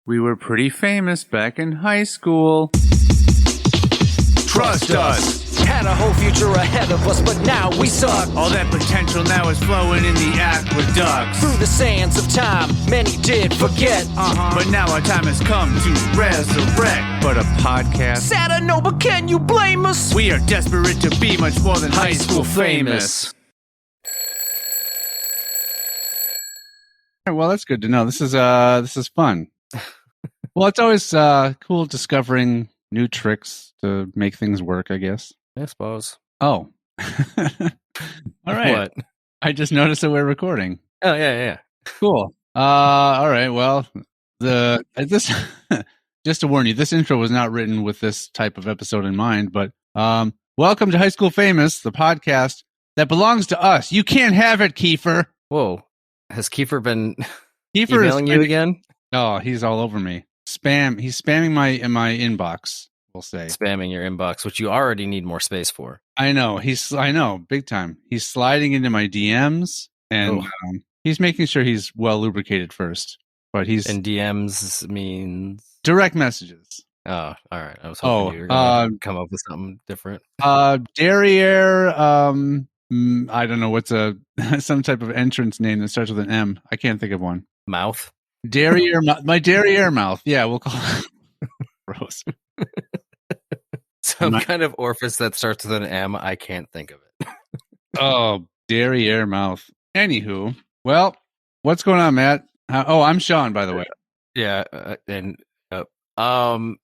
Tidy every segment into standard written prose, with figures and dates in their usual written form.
We were pretty famous back in high school. Trust us. Had a whole future ahead of us, but now we suck. All that potential now is flowing in the aqueducts. Through the sands of time, many did forget. But now our time has come to resurrect. But a podcast? Sad I know, but can you blame us? We are desperate to be much more than high school famous. Well, that's good to know. This is fun. Well, it's always cool discovering new tricks to make things work, I guess. I suppose. Oh. All right. What? I just noticed that we're recording. Oh, yeah. Cool. All right. Well, this just to warn you, this intro was not written with this type of episode in mind, but welcome to High School Famous, the podcast that belongs to us. You can't have it, Kiefer. Whoa. Has Kiefer been emailing you again? Oh, he's all over me. He's spamming my inbox, we'll say. Spamming your inbox, which you already need more space for. I know, big time. He's sliding into my DMs, and he's making sure he's well lubricated first. But and DMs means direct messages. Oh, all right. I was hoping you were going to come up with something different. Derrière, I don't know what's some type of entrance name that starts with an M. I can't think of one. Mouth. Derrière, my Derrière mouth. Yeah, we'll call it. Gross. Some kind of orifice that starts with an M. I can't think of it. Oh, Derrière mouth. Anywho, well, what's going on, Matt? I'm Sean, by the way. Yeah, I don't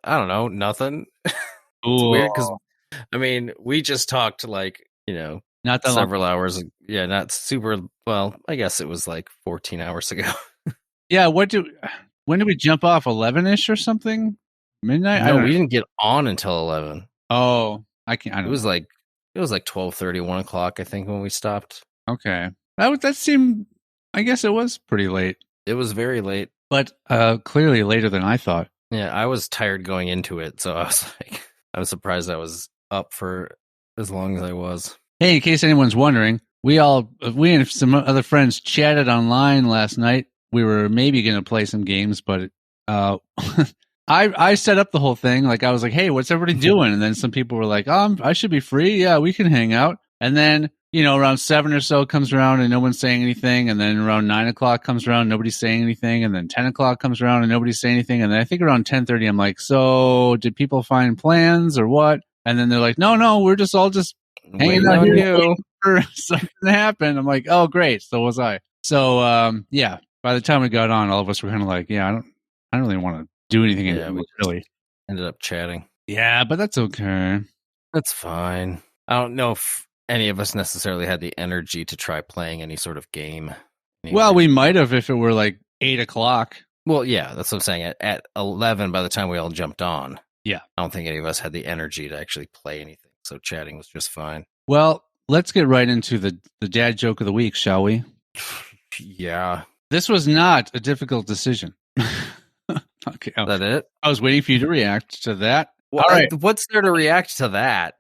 know, nothing. It's weird because we just talked not that several hours. Yeah, not super. Well, I guess it was like 14 hours ago. Yeah, when did we jump off? 11-ish or something? Midnight? No, we didn't get on until 11. Oh, it was like 12:30, 1 o'clock, I think, when we stopped. Okay, that seemed. I guess it was pretty late. It was very late, but clearly later than I thought. Yeah, I was tired going into it, so I was surprised I was up for as long as I was. Hey, in case anyone's wondering, we and some other friends chatted online last night. We were maybe going to play some games, but I set up the whole thing. Like, I was like, hey, what's everybody doing? And then some people were like, I should be free. Yeah, we can hang out. And then, around 7 or so comes around and no one's saying anything. And then around 9 o'clock comes around, nobody's saying anything. And then 10 o'clock comes around and nobody's saying anything. And then I think around 10:30, I'm like, so did people find plans or what? And then they're like, no, we're just all hanging out here for something to happen. I'm like, oh, great. So was I. So, yeah. By the time we got on, all of us were kind of like, yeah, I don't really want to do anything. Yeah, we really ended up chatting. Yeah, but that's okay. That's fine. I don't know if any of us necessarily had the energy to try playing any sort of game. Anyway. Well, we might have if it were like 8 o'clock. Well, yeah, that's what I'm saying. At 11, by the time we all jumped on, yeah, I don't think any of us had the energy to actually play anything. So chatting was just fine. Well, let's get right into the dad joke of the week, shall we? Yeah. This was not a difficult decision. Okay. Is that it? I was waiting for you to react to that. Well, all right. What's there to react to that?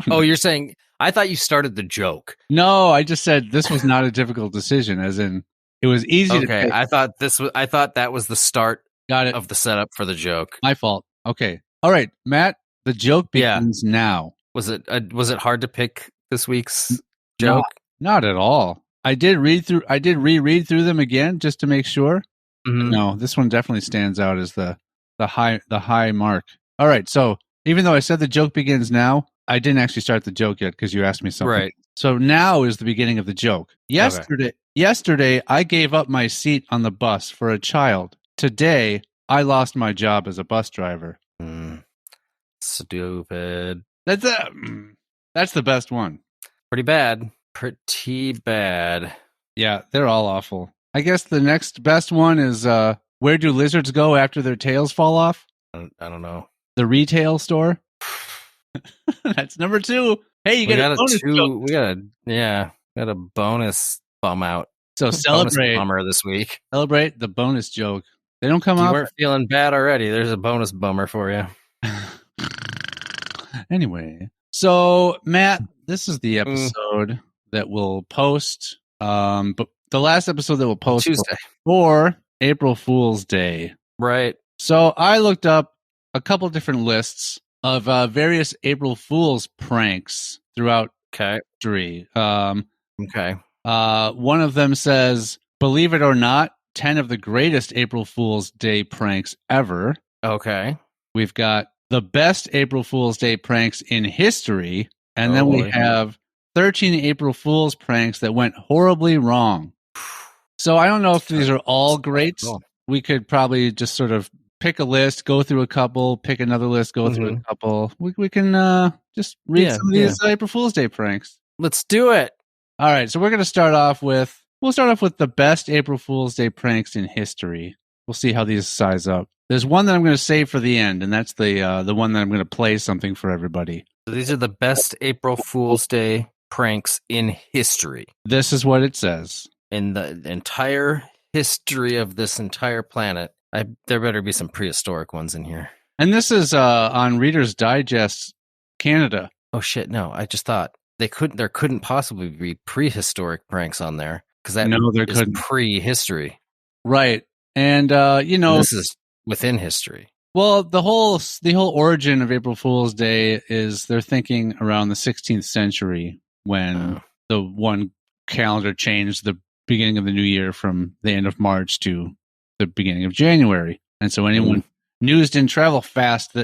Oh, you're saying, I thought you started the joke. No, I just said this was not a difficult decision, as in it was easy to pick. I thought that was the start of the setup for the joke. My fault. Okay. All right, Matt, the joke begins now. Was it hard to pick this week's joke? Not at all. I did reread through them again just to make sure. Mm-hmm. No, this one definitely stands out as the high mark. All right, so even though I said the joke begins now, I didn't actually start the joke yet because you asked me something. Right. So now is the beginning of the joke. Yesterday, I gave up my seat on the bus for a child. Today, I lost my job as a bus driver. Stupid. That's the best one. Pretty bad. Yeah, they're all awful. I guess the next best one is where do lizards go after their tails fall off? I don't know. The retail store. That's number 2. Hey, you got a bonus joke. We got a bonus bum out. So celebrate bummer this week. Celebrate the bonus joke. They don't come out. You weren't feeling bad already. There's a bonus bummer for you. Anyway, so Matt, this is the episode that we'll post. But the last episode that we'll post Tuesday before April Fool's Day. Right. So I looked up a couple different lists of various April Fool's pranks throughout history. Okay. One of them says, believe it or not, 10 of the greatest April Fool's Day pranks ever. Okay. We've got the best April Fool's Day pranks in history. And then we have 13 April Fool's pranks that went horribly wrong. So I don't know if these are all great. We could probably just sort of pick a list, go through a couple, pick another list, go through a couple. We can just read some of these April Fool's Day pranks. Let's do it. All right, so we'll start off with the best April Fool's Day pranks in history. We'll see how these size up. There's one that I'm going to save for the end, and that's the one that I'm going to play something for everybody. So these are the best April Fool's Day pranks in history. This is what it says. In the entire history of this entire planet, there better be some prehistoric ones in here. And this is on Reader's Digest Canada. Oh shit! No, I just thought there couldn't possibly be prehistoric pranks on there because that is prehistory, right? And this is within history. Well, the whole origin of April Fool's Day is they're thinking around the 16th century when the one calendar changed the beginning of the new year from the end of March to the beginning of January. And so news didn't travel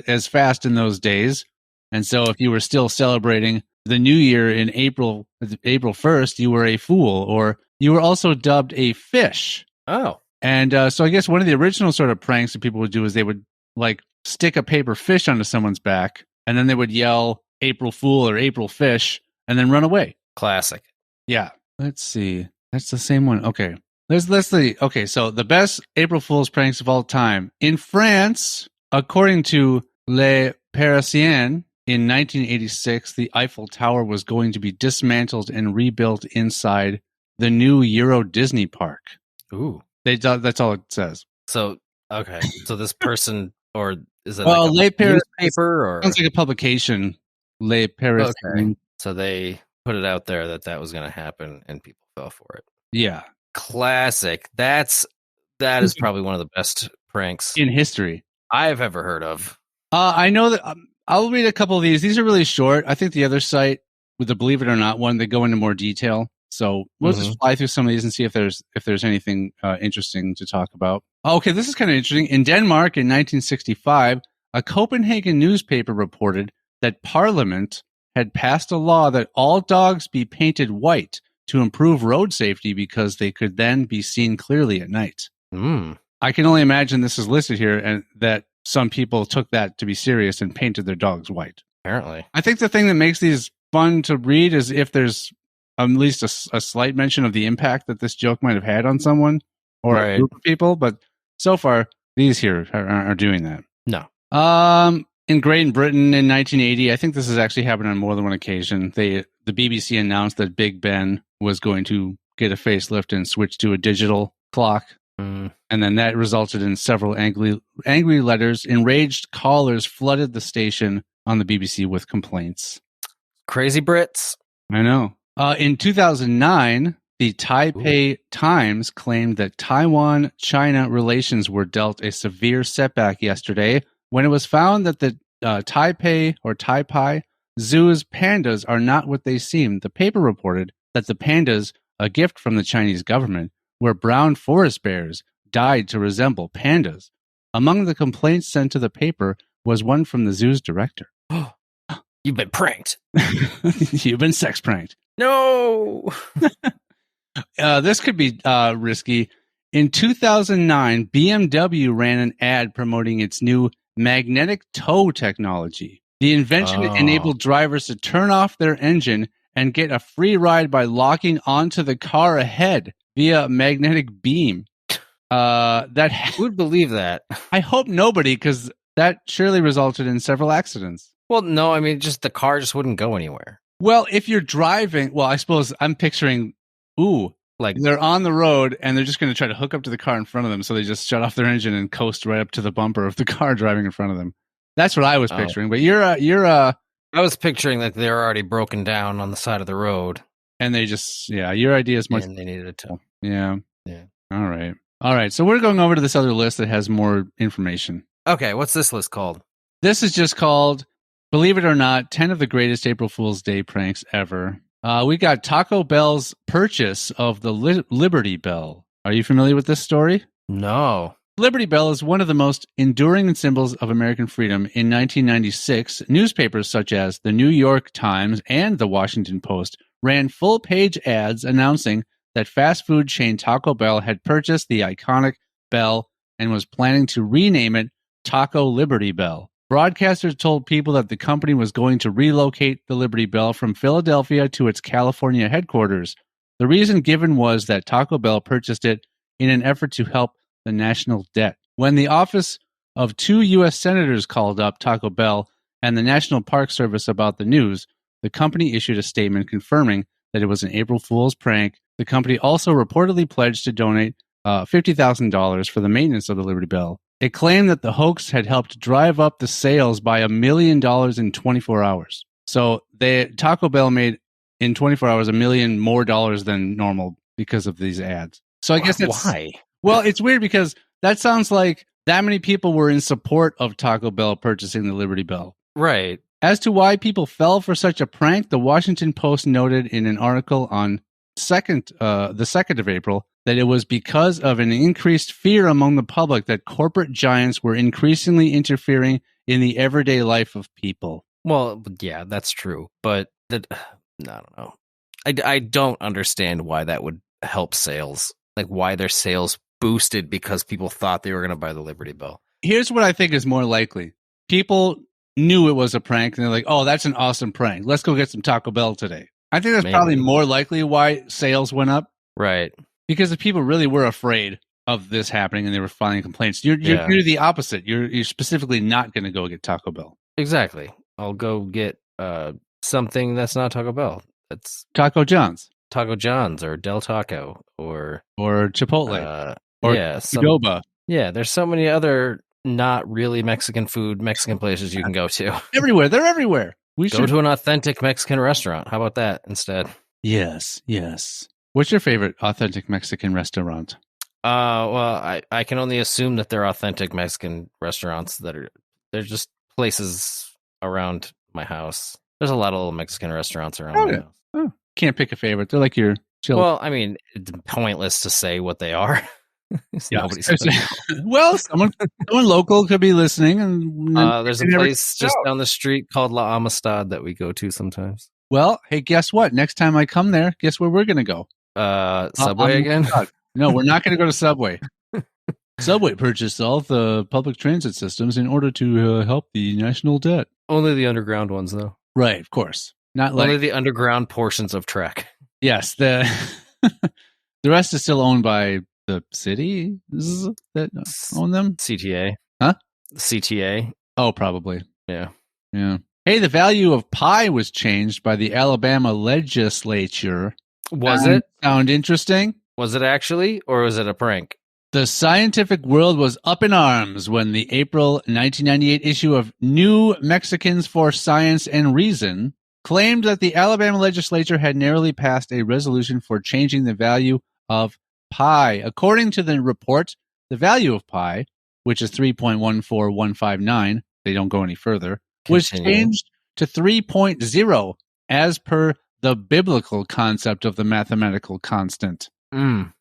as fast in those days. And so if you were still celebrating the new year in April 1st, you were a fool, or you were also dubbed a fish. Oh. And so I guess one of the original sort of pranks that people would do is they would like stick a paper fish onto someone's back, and then they would yell April Fool or April Fish and then run away. Classic. Yeah. Let's see. That's the same one. Okay. Let's see. Okay, so the best April Fool's pranks of all time. In France, according to Le Parisien, in 1986, the Eiffel Tower was going to be dismantled and rebuilt inside the new Euro Disney park. Ooh. That's all it says. So, okay. So this person, or is it like a newspaper? Or sounds like a publication. Le Parisien. Okay. So they put it out there that was going to happen, and people fell for it. Yeah. Classic. That is probably one of the best pranks in history I've ever heard of. I know that I'll read a couple of these. These are really short. I think the other site with the Believe It or Not one, they go into more detail. So we'll just fly through some of these and see if there's anything interesting to talk about. Okay, this is kind of interesting. In Denmark in 1965, a Copenhagen newspaper reported that Parliament had passed a law that all dogs be painted white to improve road safety because they could then be seen clearly at night. I can only imagine this is listed here and that some people took that to be serious and painted their dogs white. Apparently. I think the thing that makes these fun to read is if there's at least a slight mention of the impact that this joke might have had on someone or a group of people. But so far, these here are doing that. No. In Great Britain in 1980, I think this has actually happened on more than one occasion. The BBC announced that Big Ben was going to get a facelift and switch to a digital clock. And then that resulted in several angry letters. Enraged callers flooded the station on the BBC with complaints. Crazy Brits. I know. In 2009, the Taipei Times claimed that Taiwan-China relations were dealt a severe setback yesterday when it was found that the Taipei Zoo's pandas are not what they seem. The paper reported that the pandas, a gift from the Chinese government, were brown forest bears dyed to resemble pandas. Among the complaints sent to the paper was one from the zoo's director. You've been pranked. You've been sex pranked. No. This could be risky. In 2009, BMW ran an ad promoting its new magnetic tow technology. The invention enabled drivers to turn off their engine and get a free ride by locking onto the car ahead via a magnetic beam. Who would believe that? I hope nobody, because that surely resulted in several accidents. Well, no, I mean, just the car just wouldn't go anywhere. Well, if you're driving, I suppose I'm picturing, like they're on the road and they're just going to try to hook up to the car in front of them. So they just shut off their engine and coast right up to the bumper of the car driving in front of them. That's what I was picturing. But I was picturing that they're already broken down on the side of the road. And they just, your idea is much. And they needed a tow. Yeah. Yeah. All right. All right, so we're going over to this other list that has more information. Okay, what's this list called? This is just called, believe it or not, 10 of the greatest April Fool's Day pranks ever. We got Taco Bell's purchase of the Liberty Bell. Are you familiar with this story? No. Liberty Bell is one of the most enduring symbols of American freedom. In 1996, newspapers such as the New York Times and the Washington Post ran full-page ads announcing that fast food chain Taco Bell had purchased the iconic bell and was planning to rename it Taco Liberty Bell. Broadcasters told people that the company was going to relocate the Liberty Bell from Philadelphia to its California headquarters. The reason given was that Taco Bell purchased it in an effort to help the national debt. When the office of 2 U.S. senators called up Taco Bell and the National Park Service about the news, the company issued a statement confirming that it was an April Fool's prank. The company also reportedly pledged to donate $50,000 for the maintenance of the Liberty Bell. It claimed that the hoax had helped drive up the sales by $1 million in 24 hours. So Taco Bell made in 24 hours $1 million more than normal because of these ads. So I guess that's why. Well, it's weird because that sounds like that many people were in support of Taco Bell purchasing the Liberty Bell. Right. As to why people fell for such a prank, the Washington Post noted in an article on the 2nd of April that it was because of an increased fear among the public that corporate giants were increasingly interfering in the everyday life of people. Well, yeah, that's true. But I don't know. I don't understand why that would help sales. Like why their sales boosted because people thought they were going to buy the Liberty Bell. Here's what I think is more likely. People knew it was a prank and they're like, oh, that's an awesome prank. Let's go get some Taco Bell today. I think that's probably more likely why sales went up. Right. Because if people really were afraid of this happening and they were filing complaints, you're the opposite. You're specifically not going to go get Taco Bell. Exactly. I'll go get something that's not Taco Bell. That's Taco John's. Taco John's or Del Taco or Chipotle or Qdoba. Yeah, there's so many other not really Mexican places you can go to. Everywhere. They're everywhere. We should go to an authentic Mexican restaurant. How about that instead? Yes. What's your favorite authentic Mexican restaurant? Well, I can only assume that they're authentic Mexican restaurants they're just places around my house. There's a lot of little Mexican restaurants around my house. Oh. Can't pick a favorite. They're like your chill. Well, I mean, it's pointless to say what they are. Nobody's well, someone local could be listening. And there's a place just down the street called La Amistad that we go to sometimes. Well, hey, guess what? Next time I come there, guess where we're going to go? Subway again? No, we're not going to go to Subway. Subway purchased all the public transit systems in order to help the national debt. Only the underground ones, though. Right, of course. Not only the underground portions of Trek. Yes, the rest is still owned by the city that own them. CTA, huh? CTA. Oh, probably. Yeah. Hey, the value of pi was changed by the Alabama legislature. Was it? Sound interesting? Was it actually, or was it a prank? The scientific world was up in arms when the April 1998 issue of New Mexicans for Science and Reason claimed that the Alabama legislature had narrowly passed a resolution for changing the value of pi. According to the report, the value of pi, which is 3.14159, they don't go any further, was changed to 3.0 as per the biblical concept of the mathematical constant. You're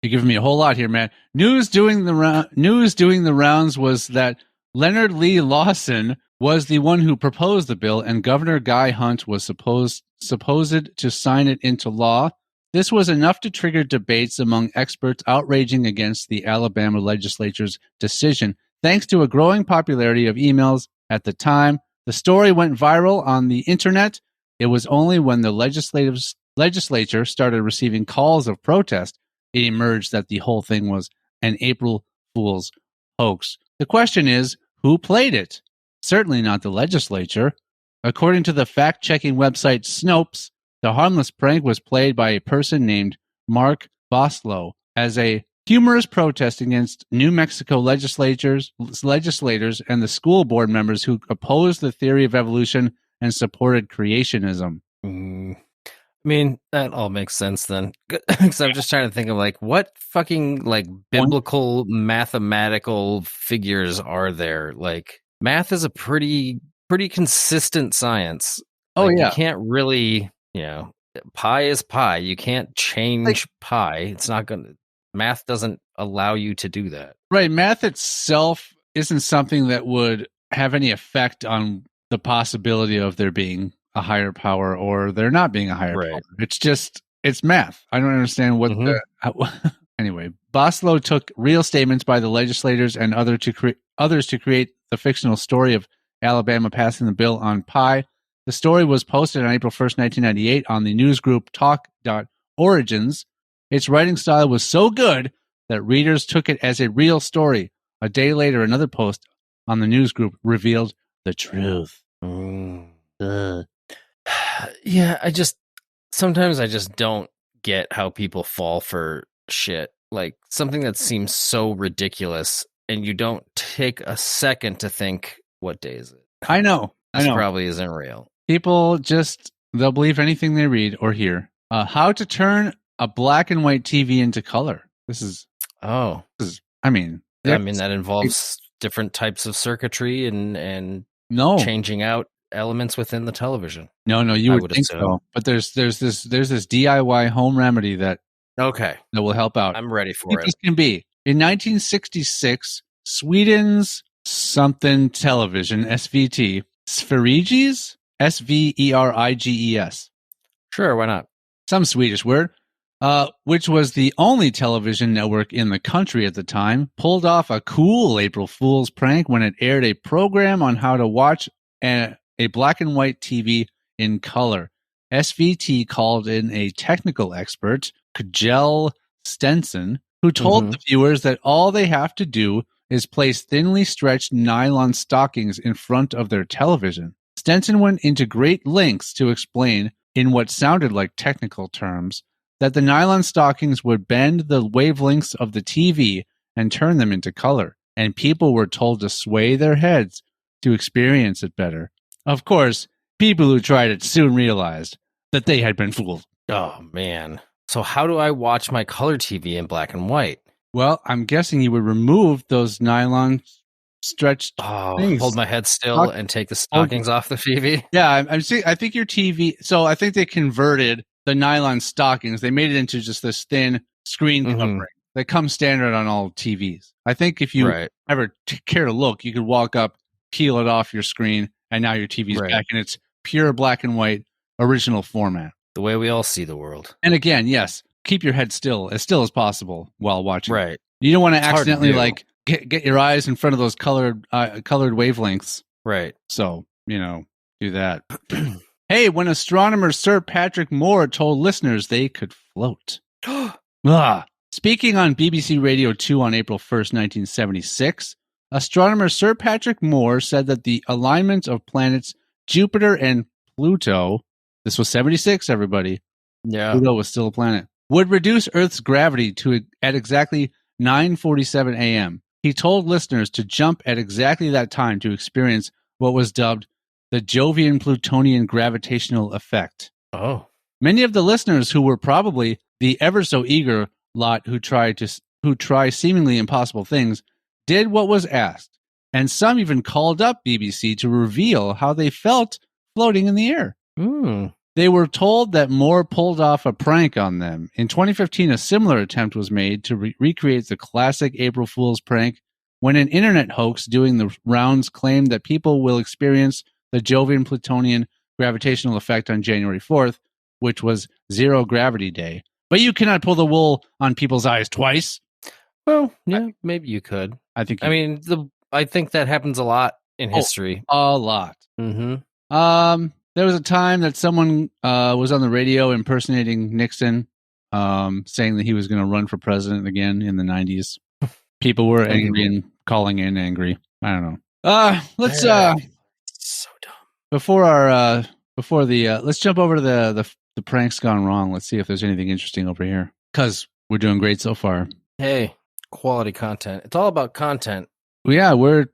giving me a whole lot here, man. News doing the rounds was that Leonard Lee Lawson was the one who proposed the bill, and Governor Guy Hunt was supposed to sign it into law. This was enough to trigger debates among experts outraging against the Alabama legislature's decision. Thanks to a growing popularity of emails at the time, the story went viral on the internet. It was only when the legislature started receiving calls of protest it emerged that the whole thing was an April Fool's hoax. The question is, who played it? Certainly not the legislature. According to the fact-checking website Snopes, the harmless prank was played by a person named Mark Boslow as a humorous protest against New Mexico legislators and the school board members who opposed the theory of evolution and supported creationism. I mean, that all makes sense then. Because I'm just trying to think of like what fucking like biblical mathematical figures are there? Like math is a pretty consistent science. Oh, Like you yeah. can't really, pi is pi. You can't change pi. It's not gonna. Math doesn't allow you to do that. Right. Math itself isn't something that would have any effect on the possibility of there being a higher power or there not being a higher power. It's math. I don't understand what anyway, Boslow took real statements by the legislators and others to create the fictional story of Alabama passing the bill on pi. The story was posted on April 1st, 1998 on the newsgroup Talk.Origins. Its writing style was so good that readers took it as a real story. A day later, another post on the newsgroup revealed the truth. Yeah, sometimes I just don't get how people fall for shit. Like something that seems so ridiculous and you don't take a second to think, what day is it? I know. This probably isn't real. People they'll believe anything they read or hear. How to turn a black and white TV into color. That involves different types of circuitry and changing out elements within the television. No, you would think so. But there's this DIY home remedy that will help out. I'm ready for it. This can be in 1966, Sweden's something television SVT Sveriges Sveriges. Sure, why not? Some Swedish word. Which was the only television network in the country at the time, pulled off a cool April Fool's prank when it aired a program on how to watch a black and white TV in color. SVT called in a technical expert, Kjell Stenson, who told the viewers that all they have to do is place thinly stretched nylon stockings in front of their television. Stenson went into great lengths to explain, in what sounded like technical terms, that the nylon stockings would bend the wavelengths of the TV and turn them into color, and people were told to sway their heads to experience it better. Of course, people who tried it soon realized that they had been fooled. Oh, man. So how do I watch my color TV in black and white? Well, I'm guessing you would remove those nylon stretched things. Hold my head still and take the stockings off the TV? Yeah, I think your TV... So I think they converted the nylon stockings. They made it into just this thin screen covering that comes standard on all TVs. I think if you ever care to look, you could walk up, peel it off your screen, and now your TV's back in its pure black and white original format. The way we all see the world. And again, yes, keep your head still as possible while watching. Right. You don't want to accidentally get your eyes in front of those colored wavelengths. Right. So, do that. Hey, when astronomer Sir Patrick Moore told listeners they could float. Speaking on BBC Radio 2 on April 1st, 1976, astronomer Sir Patrick Moore said that the alignment of planets Jupiter and Pluto, this was 76, everybody. Yeah. Pluto was still a planet, would reduce Earth's gravity at exactly 9:47 a.m. He told listeners to jump at exactly that time to experience what was dubbed the Jovian-Plutonian gravitational effect. Oh. Many of the listeners, who were probably the ever so eager lot who try seemingly impossible things, did what was asked, and some even called up BBC to reveal how they felt floating in the air. They were told that Moore pulled off a prank on them. In 2015, a similar attempt was made to recreate the classic April Fool's prank when an internet hoax doing the rounds claimed that people will experience the Jovian-Plutonian gravitational effect on January 4th, which was Zero Gravity Day. But you cannot pull the wool on people's eyes twice. Well, yeah, maybe you could. I think that happens a lot in history. A lot. There was a time that someone was on the radio impersonating Nixon, saying that he was going to run for president again in the 90s. People were angry and calling in angry. I don't know. Let's so dumb. Let's jump over to the pranks gone wrong. Let's see if there's anything interesting over here, because we're doing great so far. Hey, quality content. It's all about content. Well, yeah, we're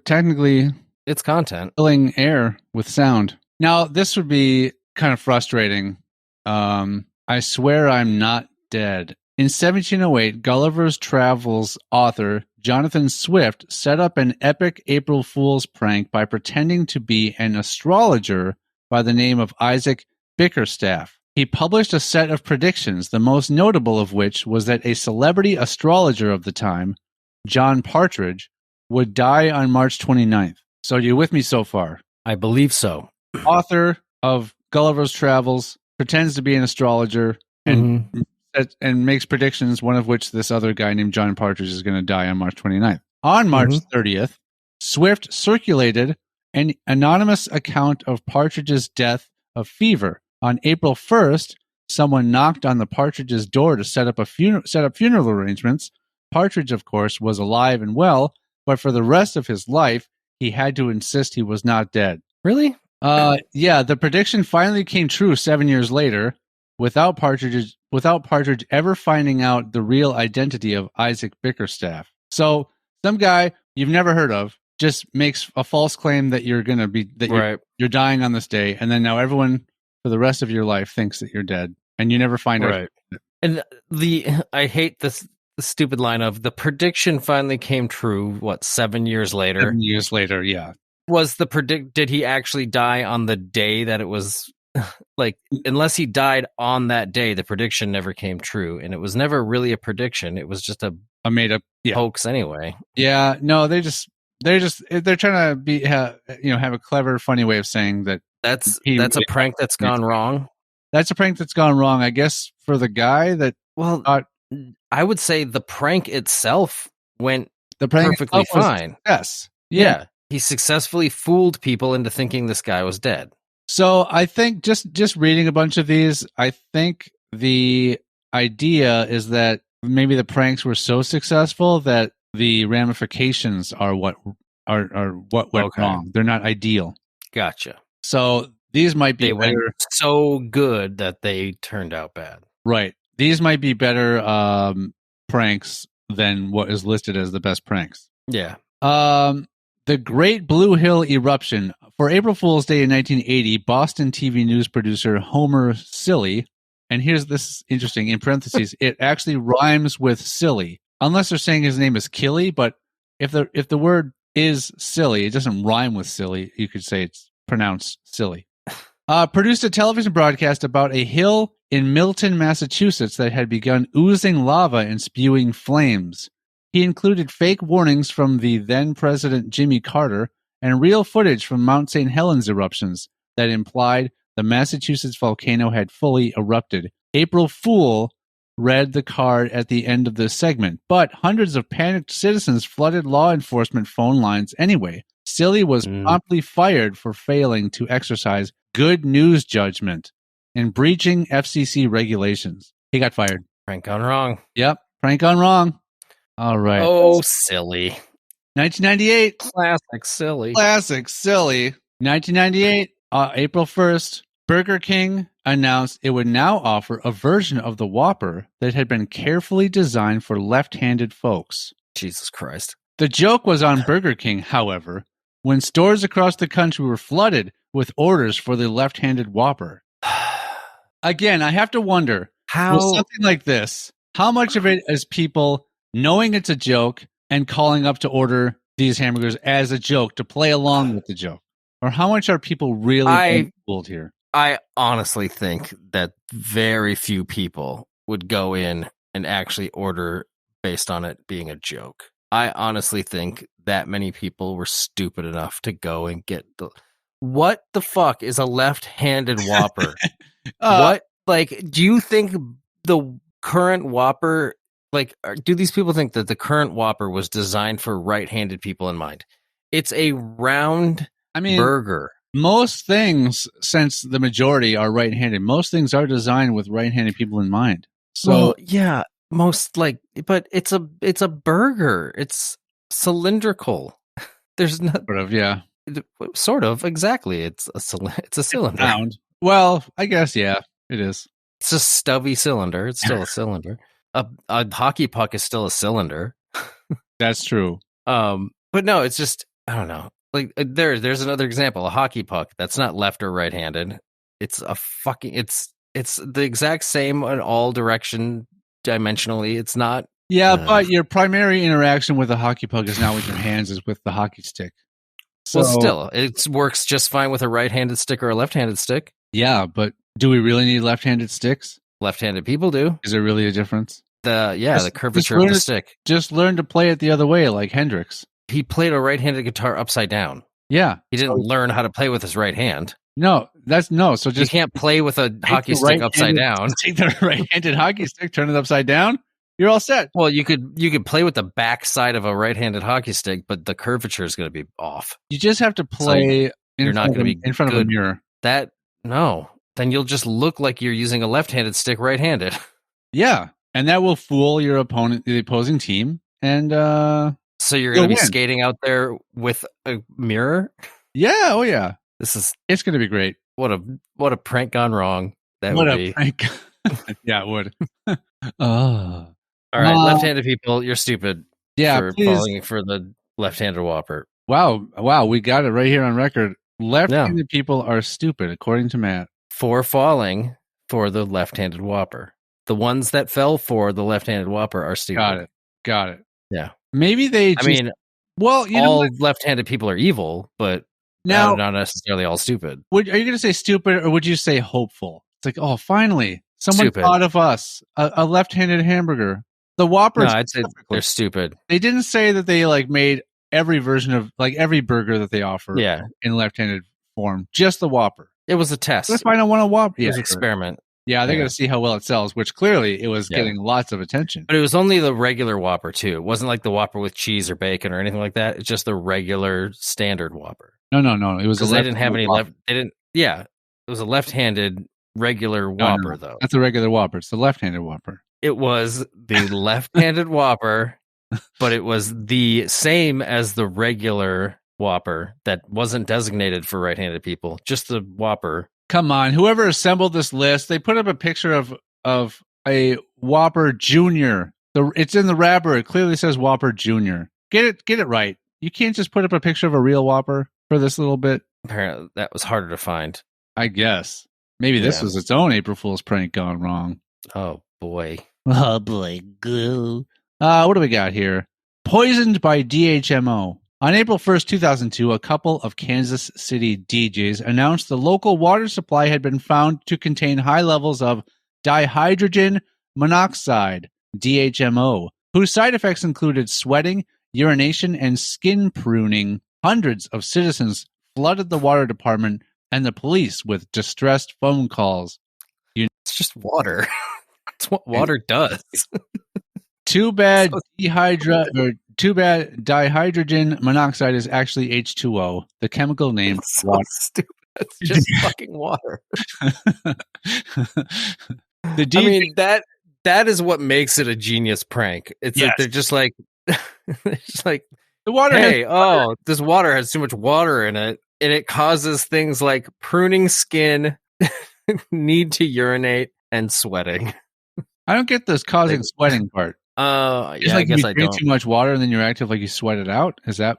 technically it's content filling air with sound. Now, this would be kind of frustrating I swear I'm not dead. In 1708, Gulliver's Travels author Jonathan Swift set up an epic April Fool's prank by pretending to be an astrologer by the name of Isaac Bickerstaff. He published a set of predictions, the most notable of which was that a celebrity astrologer of the time, John Partridge, would die on March 29th. So are you with me so far? I believe so. Author of Gulliver's Travels pretends to be an astrologer and makes predictions, one of which this other guy named John Partridge is going to die on March 29th. On March 30th, Swift circulated an anonymous account of Partridge's death of fever. On April 1st, someone knocked on the Partridge's door to set up funeral arrangements. Partridge, of course, was alive and well, but for the rest of his life, he had to insist he was not dead. Really? Yeah, the prediction finally came true 7 years later, without Partridge ever finding out the real identity of Isaac Bickerstaff. So some guy you've never heard of just makes a false claim that you're going to be you're dying on this day, and then now everyone for the rest of your life thinks that you're dead, and you never find out. And I hate this the stupid line of the prediction finally came true. What, 7 years later? 7 years later, yeah. Was the did he actually die on the day that it was? Like, unless he died on that day, the prediction never came true, and it was never really a prediction. It was just a made up hoax anyway. Yeah, no, they're trying to be have a clever, funny way of saying that that's a prank that's gone wrong. That's a prank that's gone wrong, I guess, for the guy that. Well, I would say the prank itself went perfectly fine. Yes, yeah, he successfully fooled people into thinking this guy was dead. So I think just reading a bunch of these, I think the idea is that maybe the pranks were so successful that the ramifications are what went wrong. They're not ideal. Gotcha. So these might be they went so good that they turned out bad. Right. These might be better pranks than what is listed as the best pranks. Yeah. The Great Blue Hill Eruption. For April Fool's Day in 1980, Boston TV news producer Homer Silly, and here's this interesting, in parentheses, it actually rhymes with silly, unless they're saying his name is Killy, but if the word is silly, it doesn't rhyme with silly, you could say it's pronounced silly. Produced a television broadcast about a hill in Milton, Massachusetts that had begun oozing lava and spewing flames. He included fake warnings from the then President Jimmy Carter and real footage from Mount St. Helens eruptions that implied the Massachusetts volcano had fully erupted. April Fool read the card at the end of this segment, but hundreds of panicked citizens flooded law enforcement phone lines anyway. Silly was promptly fired for failing to exercise good news judgment and breaching FCC regulations. He got fired. Prank gone wrong. Yep, prank gone wrong. All right. Oh, Silly. 1998. Classic Silly. 1998, April 1st, Burger King announced it would now offer a version of the Whopper that had been carefully designed for left-handed folks. Jesus Christ. The joke was on Burger King, however, when stores across the country were flooded with orders for the left-handed Whopper. Again, I have to wonder, with something like this, how much of it is people knowing it's a joke and calling up to order these hamburgers as a joke to play along with the joke? Or how much are people really fooled here? I honestly think that very few people would go in and actually order based on it being a joke. I honestly think that many people were stupid enough to go and get what the fuck is a left-handed Whopper? What, like, do you think the current Whopper, like, do these people think that the current Whopper was designed for right-handed people in mind? It's a round burger. Most things, since the majority are right-handed, most things are designed with right-handed people in mind. So well, yeah, but it's a burger. It's cylindrical. There's not sort of exactly. It's a cylinder. Round. Well, I guess it is. It's a stubby cylinder. It's still a cylinder. A hockey puck is still a cylinder. That's true. But no, it's just, I don't know. Like there's another example, a hockey puck that's not left or right-handed. It's a fucking it's It's the exact same in all direction dimensionally. It's not. Yeah, but your primary interaction with a hockey puck is not with your hands, is with the hockey stick. So, Well, still, it works just fine with a right-handed stick or a left-handed stick. Yeah, but do we really need left-handed sticks? Left-handed people do. Is there really a difference? The curvature of the stick. Just learn to play it the other way, like Hendrix. He played a right-handed guitar upside down. Yeah. He didn't learn how to play with his right hand. No. So just you can't play with a hockey stick upside down. Take the right-handed hockey stick, turn it upside down. You're all set. Well, you could play with the back side of a right-handed hockey stick, but the curvature is going to be off. You just have to play you're not going to be in front of a mirror. Then you'll just look like you're using a left-handed stick right-handed. Yeah, and that will fool your opponent, the opposing team, and so you're going to be skating out there with a mirror? Yeah, oh yeah. It's going to be great. What a prank gone wrong. That would be. Prank. Yeah, it would. Oh. All right, left-handed people, you're stupid. Yeah, for falling for the left-handed Whopper. Wow, we got it right here on record. Left-handed people are stupid, according to Matt. For falling for the left-handed Whopper. The ones that fell for the left-handed Whopper are stupid. Got it. Yeah. Maybe they all left-handed people are evil, but now not necessarily all stupid. Are you going to say stupid, or would you say hopeful? It's like, oh, finally, someone thought of us. A left-handed hamburger. The Whopper. No, I'd say they're stupid. They didn't say that they made every version of every burger that they offer in left-handed form. Just the Whopper. It was a test. Let's find out one on Whopper. It was an experiment. Yeah, they're going to see how well it sells, which clearly it was getting lots of attention. But it was only the regular Whopper, too. It wasn't like the Whopper with cheese or bacon or anything like that. It's just the regular standard Whopper. No. It was they didn't have any left. They didn't. Yeah, it was a left-handed regular Whopper, though. That's a regular Whopper. It's the left-handed Whopper. It was the left-handed Whopper, but it was the same as the regular Whopper that wasn't designated for right-handed people. Just the Whopper. Come on, whoever assembled this list, they put up a picture of a Whopper Junior. It's in the wrapper. It clearly says Whopper Junior. Get it right. You can't just put up a picture of a real Whopper for this little bit. Apparently, that was harder to find. I guess. Maybe this was its own April Fool's prank gone wrong. Oh, boy. Oh, boy. Goo. What do we got here? Poisoned by DHMO. On April 1st, 2002, a couple of Kansas City DJs announced the local water supply had been found to contain high levels of dihydrogen monoxide, DHMO, whose side effects included sweating, urination, and skin pruning. Hundreds of citizens flooded the water department and the police with distressed phone calls. It's just water. That's what water does. Too bad dihydrogen monoxide is actually H2O, the chemical name for water. Stupid. It's just fucking water. That is what makes it a genius prank. It's like they're just like the water. This water has too much water in it, and it causes things like pruning skin, need to urinate, and sweating. I don't get this causing sweating part. It's like you drink too much water and then you're active, like you sweat it out. Is that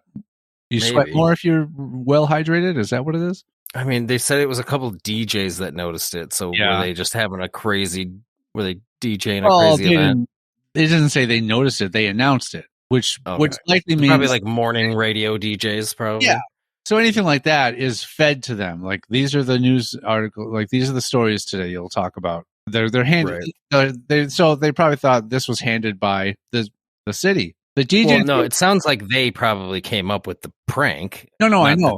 you sweat more if you're well hydrated? Is that what it is? I mean, they said it was a couple of DJs that noticed it. So were they just having were they DJing a crazy event? They didn't say they noticed it. They announced it, which likely means probably like morning radio DJs, probably. Yeah. So anything like that is fed to them. Like these are the news articles. Like these are the stories today you'll talk about. They're handed. Right. So they probably thought this was handed by the city. The DJ. Well, no, it sounds like they probably came up with the prank. No, I know.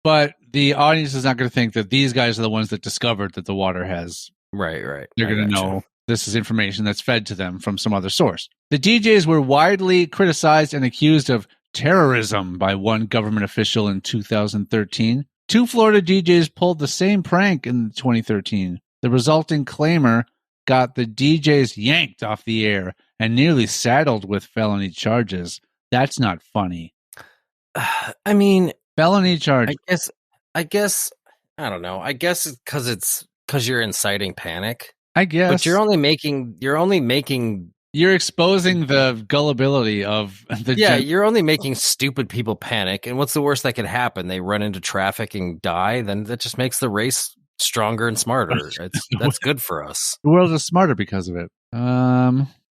But the audience is not going to think that these guys are the ones that discovered that the water has. Right. They're going to know this is information that's fed to them from some other source. The DJs were widely criticized and accused of terrorism by one government official in 2013. Two Florida DJs pulled the same prank in 2013. The resulting claimer got the DJs yanked off the air and nearly saddled with felony charges. That's not funny. I mean, felony charge. I guess I don't know. I guess it's because you're inciting panic. I guess. But you're exposing the gullibility of the you're only making stupid people panic. And what's the worst that could happen? They run into traffic and die. Then that just makes the race stronger and smarter. That's good for us. The world is smarter because of it.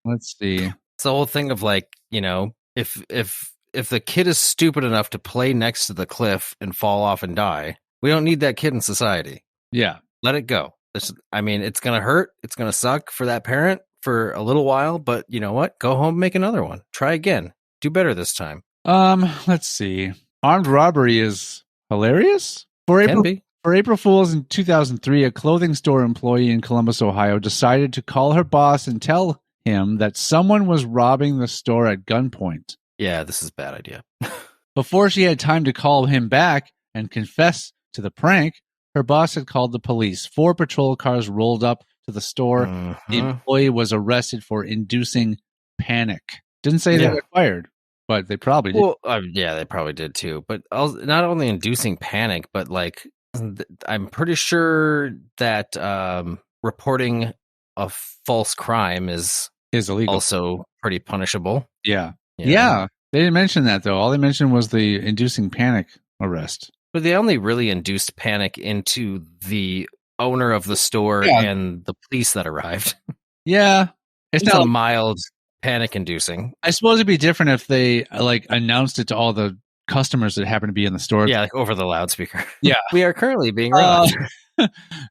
Let's see. It's the whole thing of like, if the kid is stupid enough to play next to the cliff and fall off and die, we don't need that kid in society. Yeah. Let it go. It's going to hurt. It's going to suck for that parent for a little while, but you know what? Go home, make another one. Try again. Do better this time. Let's see. Armed robbery is hilarious. For April Fools in 2003, a clothing store employee in Columbus, Ohio, decided to call her boss and tell him that someone was robbing the store at gunpoint. Yeah, this is a bad idea. Before she had time to call him back and confess to the prank, her boss had called the police. 4 patrol cars rolled up to the store. Mm-hmm. The employee was arrested for inducing panic. Didn't say they were fired, but they probably did. Well, yeah, they probably did too. But not only inducing panic, but like I'm pretty sure that reporting a false crime is illegal. Also pretty punishable. Yeah. Yeah. They didn't mention that, though. All they mentioned was the inducing panic arrest. But they only really induced panic into the owner of the store and the police that arrived. Yeah. It's not a mild panic inducing. I suppose it'd be different if they like announced it to all the customers that happen to be in the store. Yeah, like over the loudspeaker. Yeah. We are currently being robbed.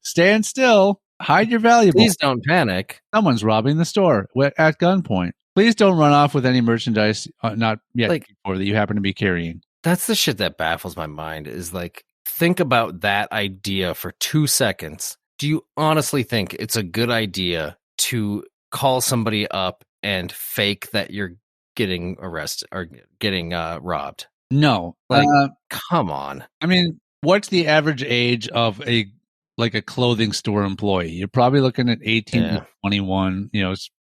Stand still. Hide your valuables. Please don't panic. Someone's robbing the store at gunpoint. Please don't run off with any merchandise not yet before that you happen to be carrying. That's the shit that baffles my mind is like, think about that idea for 2 seconds. Do you honestly think it's a good idea to call somebody up and fake that you're getting arrested or getting robbed? No. Like, come on. I mean, what's the average age of a clothing store employee? You're probably looking at 18 to 21.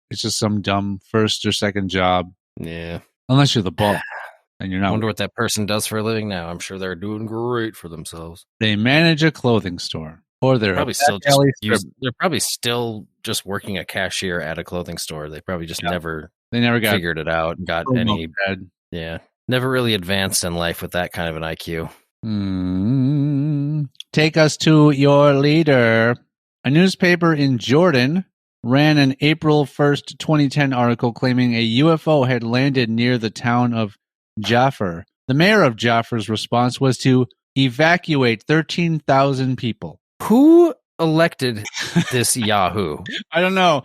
It's just some dumb first or second job. Yeah. Unless you're the boss. And you're not. I wonder what that person does for a living now. I'm sure they're doing great for themselves. They manage a clothing store. Or they're probably they're probably still just working a cashier at a clothing store. They probably just never figured it out and got any never really advanced in life with that kind of an IQ. Take us to your leader. A newspaper in Jordan ran an April 1st, 2010 article claiming a UFO had landed near the town of Jaffa. The mayor of Jaffa's response was to evacuate 13,000 people. Who elected this Yahoo? I don't know,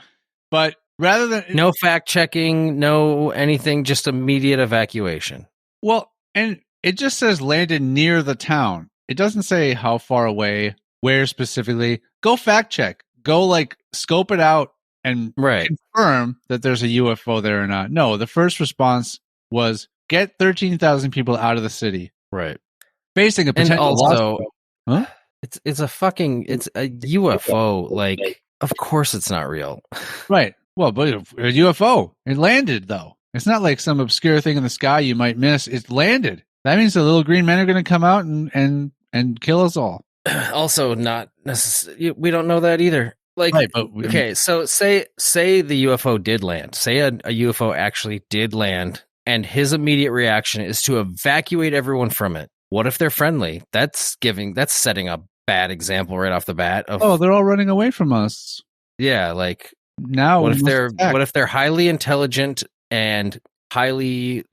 but rather than no fact checking, no anything, just immediate evacuation. Well, and it just says landed near the town. It doesn't say how far away, where specifically. Go fact check. Go scope it out and confirm that there's a UFO there or not. No, the first response was get 13,000 people out of the city. Right. Facing a potential lawsuit. Huh? It's a UFO. Like, of course it's not real. Right. Well, but a UFO. It landed, though. It's not like some obscure thing in the sky you might miss. It landed. That means the little green men are going to come out and kill us all. Also, not necessarily. We don't know that either. Okay, so say the UFO did land. Say a UFO actually did land, and his immediate reaction is to evacuate everyone from it. What if they're friendly? That's setting a bad example right off the bat. They're all running away from us. Yeah, like now. What if they're highly intelligent and highly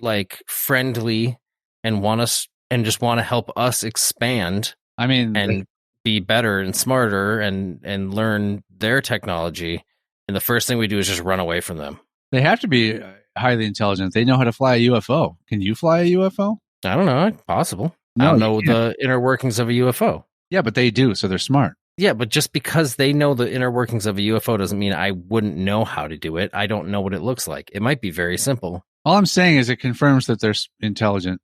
friendly and just want to help us expand? I mean, and be better and smarter and learn their technology. And the first thing we do is just run away from them. They have to be highly intelligent. They know how to fly a UFO. Can you fly a UFO? I don't know. Possible. I don't know the inner workings of a UFO. Yeah, but they do, so they're smart. Yeah, but just because they know the inner workings of a UFO doesn't mean I wouldn't know how to do it. I don't know what it looks like. It might be very simple. All I'm saying is it confirms that they're intelligent.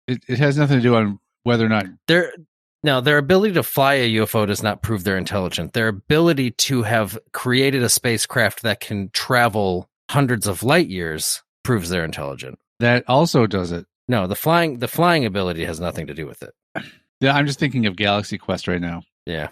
It has nothing to do on whether or not their ability to fly a UFO does not prove they're intelligent. Their ability to have created a spacecraft that can travel hundreds of light years proves they're intelligent. That also does it. No, the flying ability has nothing to do with it. Yeah, I'm just thinking of Galaxy Quest right now. Yeah.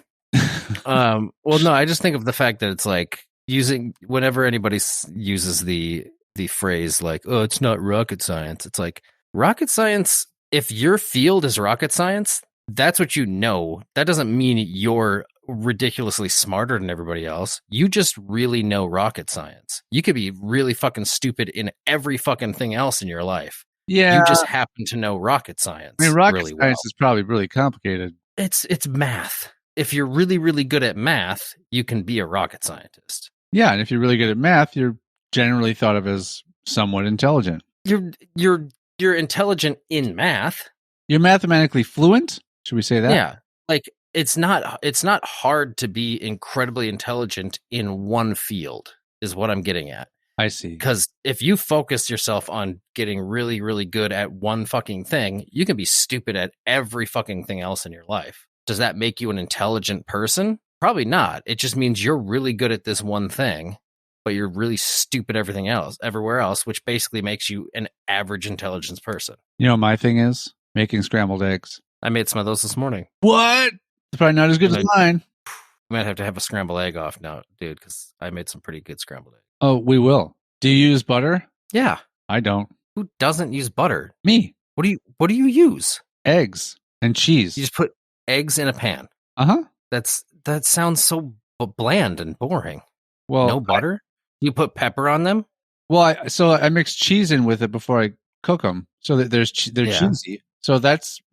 Well, no, I just think of the fact that it's like using whenever anybody uses the phrase like, "Oh, it's not rocket science." It's like rocket science. If your field is rocket science, that's what you know. That doesn't mean you're ridiculously smarter than everybody else. You just really know rocket science. You could be really fucking stupid in every fucking thing else in your life. Yeah. You just happen to know rocket science. I mean, rocket really science well. is probably really complicated. It's math. If you're really, really good at math, you can be a rocket scientist. Yeah, and if you're really good at math, you're generally thought of as somewhat intelligent. You're intelligent in math. You're mathematically fluent? Should we say that? Yeah. Like it's not hard to be incredibly intelligent in one field is what I'm getting at. I see. Because if you focus yourself on getting really, really good at one fucking thing, you can be stupid at every fucking thing else in your life. Does that make you an intelligent person? Probably not. It just means you're really good at this one thing, but you're really stupid everywhere else, which basically makes you an average intelligence person. You know what my thing is? Making scrambled eggs. I made some of those this morning. What? It's probably not as good as mine. We might have a scrambled egg off now, dude, because I made some pretty good scrambled eggs. Oh, we will. Do you use butter? Yeah. I don't. Who doesn't use butter? Me. What do you use? Eggs and cheese. You just put eggs in a pan. Uh-huh. That sounds so bland and boring. Well, no butter? You put pepper on them? Well, I mix cheese in with it before I cook them so that they're cheesy. So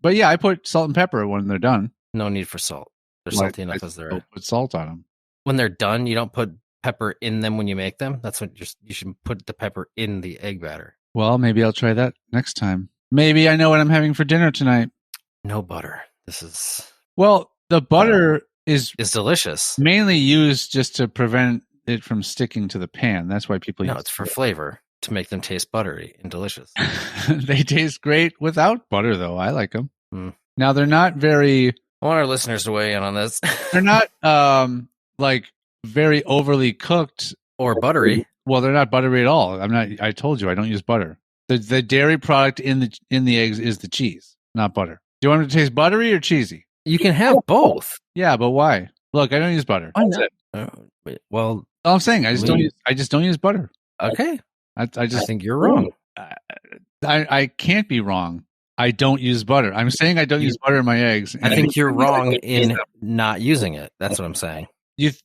but yeah, I put salt and pepper when they're done. No need for salt. They're salty enough as they're. Put salt on them. When they're done, you don't put pepper in them when you make them. That's what you should put the pepper in the egg batter. Well, maybe I'll try that next time. Maybe I know what I'm having for dinner tonight. No butter. This is. Well, the butter is delicious. Mainly used just to prevent it from sticking to the pan. That's why people use it. No, it's for flavor, to make them taste buttery and delicious. They taste great without butter, though. I like them. Mm. Now, they're not very... I want our listeners to weigh in on this. They're not, like, very overly cooked. Or buttery. Well, they're not buttery at all. I told you, I don't use butter. The dairy product in the eggs is the cheese, not butter. Do you want it to taste buttery or cheesy? You can have both. Yeah, but why? Look, I don't use butter. Why not? Well, all I'm saying, I just don't use butter. Okay. I think you're wrong. I can't be wrong. I don't use butter. I'm saying I don't use butter in my eggs. I think you're wrong in not using it. That's what I'm saying.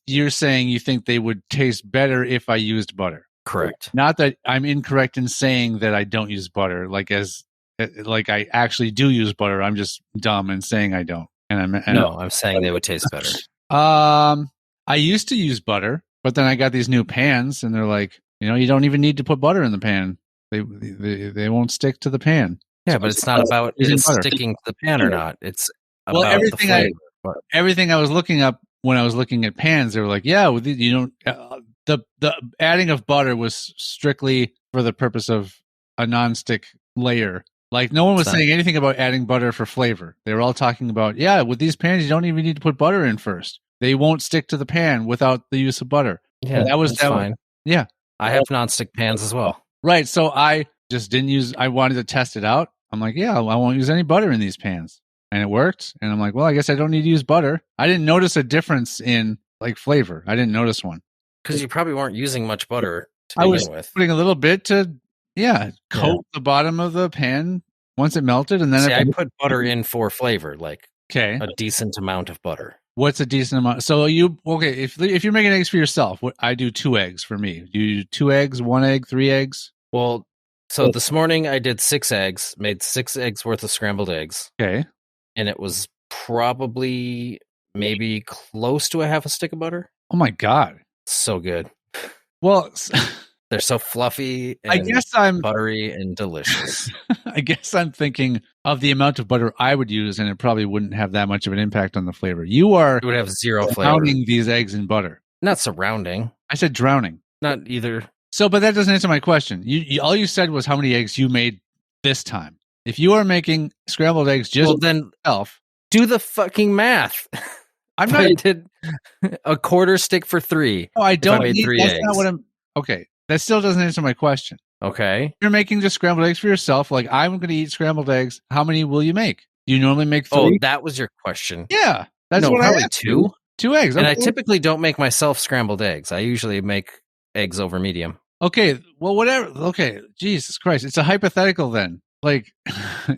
You're saying you think they would taste better if I used butter. Correct. Not that I'm incorrect in saying that I don't use butter. Like I actually do use butter. I'm just dumb in saying I don't. I'm saying they would taste better. I used to use butter, but then I got these new pans, and they're like, you don't even need to put butter in the pan. They won't stick to the pan. Yeah, but it's not about it sticking to the pan or not. It's about everything the flavor. Everything I was looking up when I was looking at pans, they were like, yeah, the adding of butter was strictly for the purpose of a nonstick layer. Like, no one was saying anything about adding butter for flavor. They were all talking about, yeah, with these pans, you don't even need to put butter in first. They won't stick to the pan without the use of butter. Yeah, that's fine. Yeah. I have nonstick pans as well. Right. So I just I wanted to test it out. I'm like, yeah, I won't use any butter in these pans. And it worked. And I'm like, well, I guess I don't need to use butter. I didn't notice a difference in like flavor. I didn't notice one. Because you probably weren't using much butter to begin with. I was putting a little bit to, coat the bottom of the pan once it melted. And then I put butter in for flavor, like a decent amount of butter. What's a decent amount? So if you're making eggs for yourself, I do 2 eggs for me. Do you do 2 eggs, 1 egg, 3 eggs? Well, so this morning I did 6 eggs, made 6 eggs worth of scrambled eggs. Okay. And it was probably maybe close to a half a stick of butter. Oh my God. So good. Well, they're so fluffy and I guess I'm buttery and delicious. I guess I'm thinking of the amount of butter I would use, and it probably wouldn't have that much of an impact on the flavor. It would have zero flavor. Drowning these eggs in butter. Not surrounding. I said drowning. Not either. So, but that doesn't answer my question. You all you said was how many eggs you made this time. If you are making scrambled eggs then yourself, do the fucking math. I'm not. I did a quarter stick for 3. No, I don't. I made 3 eggs. Not what I'm. Okay, that still doesn't answer my question. Okay, you're making just scrambled eggs for yourself. Like, I'm going to eat scrambled eggs. How many will you make? Do you normally make 3? Oh, that was your question. Yeah, that's what probably I 2. 2 eggs, and I typically don't make myself scrambled eggs. I usually make eggs over medium. Okay, well, whatever. Okay, Jesus Christ, it's a hypothetical then. like,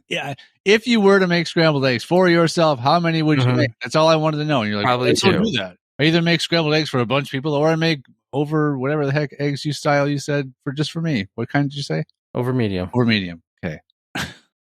yeah, if you were to make scrambled eggs for yourself, how many would you make? That's all I wanted to know. And you're like, Probably I don't two. do that. I either make scrambled eggs for a bunch of people, or I make over whatever the heck eggs you said for just for me. What kind did you say? Over medium. Over medium. Okay.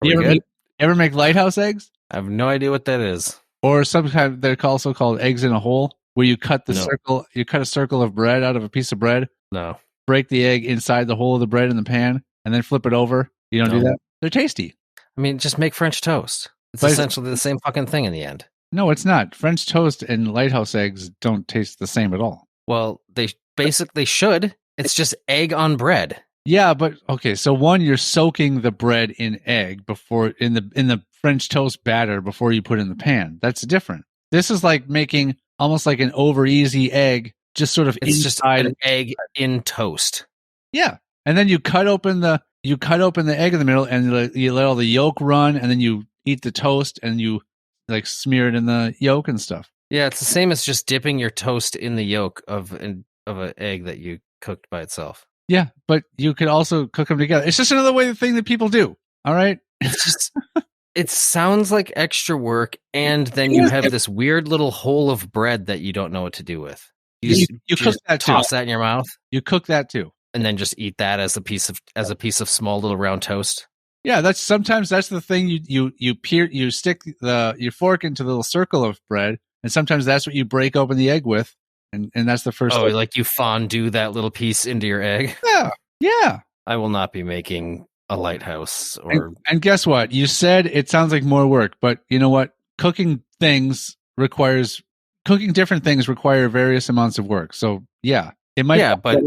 You ever make lighthouse eggs? I have no idea what that is. Or some kind, they're also called eggs in a hole, where you cut the circle. You cut a circle of bread out of a piece of bread. No. Break the egg inside the hole of the bread in the pan, and then flip it over. You don't do that? They're tasty. I mean, just make French toast. It's essentially the same fucking thing in the end. No, it's not. French toast and lighthouse eggs don't taste the same at all. Well, they basically should. It's just egg on bread. Yeah, but okay. So one, you're soaking the bread in egg before in the French toast batter before you put it in the pan. That's different. This is like making almost like an over easy egg, just sort of it's inside just an egg in toast. Yeah, and then you cut open the egg in the middle, and you let all the yolk run, and then you eat the toast, and you like smear it in the yolk and stuff. Yeah, it's the same as just dipping your toast in the yolk of an egg that you cooked by itself. Yeah, but you could also cook them together. It's just another thing that people do. All right. It's just, it sounds like extra work, and then you have this weird little hole of bread that you don't know what to do with. You cook that too. Toss that in your mouth. You cook that too, and then just eat that as a piece of small little round toast. Yeah, that's the thing. You stick your fork into the little circle of bread, and sometimes that's what you break open the egg with, and that's the first. Oh, like you fondue that little piece into your egg. Yeah. I will not be making a lighthouse or. And guess what? You said it sounds like more work, but you know what? Cooking different things require various amounts of work. So yeah, it might. Yeah, but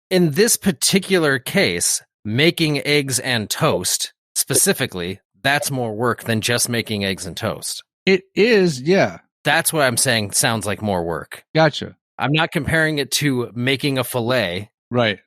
in this particular case, making eggs and toast specifically, that's more work than just making eggs and toast. It is, yeah. That's what I'm saying. Sounds like more work. Gotcha. I'm not comparing it to making a fillet. Right.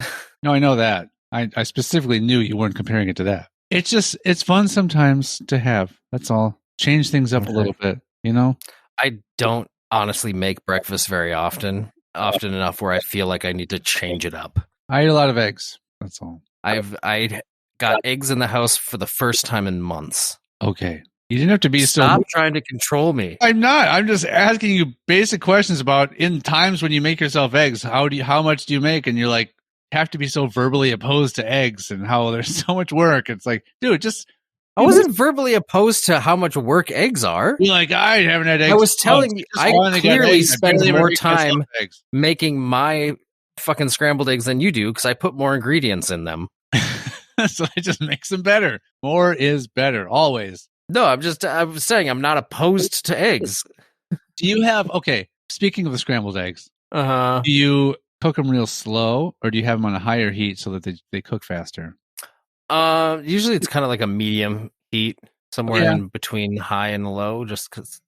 No, I know that. I specifically knew you weren't comparing it to that. It's fun sometimes to have. That's all. Change things up a little bit, you know? I don't honestly make breakfast very often enough where I feel like I need to change it up. I eat a lot of eggs. That's all. I got eggs in the house for the first time in months. Okay. You didn't have to be Stop trying to control me. I'm not. I'm just asking you basic questions about in times when you make yourself eggs. How much do you make? And you're like, have to be so verbally opposed to eggs and how there's so much work. It's like, dude, I wasn't verbally opposed to how much work eggs are. You're like, I haven't had eggs. I was telling you, I clearly spend more time making my fucking scrambled eggs than you do because I put more ingredients in them. So it just makes them better. More is better, always. No, I'm saying I'm not opposed to eggs. Do you have, speaking of the scrambled eggs, do you cook them real slow or do you have them on a higher heat so that they cook faster? Usually it's kind of like a medium heat, somewhere in between high and low, just because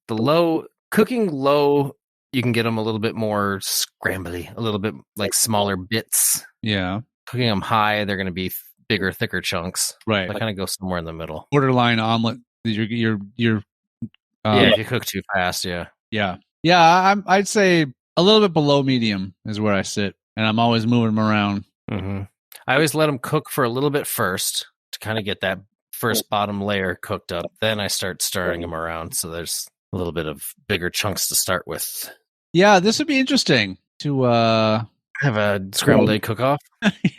cooking low, you can get them a little bit more scrambly, a little bit like smaller bits. Yeah. Cooking them high, they're going to be bigger, thicker chunks. Right. I kind of go somewhere in the middle. Borderline omelet. If you cook too fast, yeah. I'd say a little bit below medium is where I sit, and I'm always moving them around. Mm-hmm. I always let them cook for a little bit first to kind of get that first bottom layer cooked up. Then I start stirring them around, so there's a little bit of bigger chunks to start with. Yeah, this would be interesting to have a scrambled egg cook-off.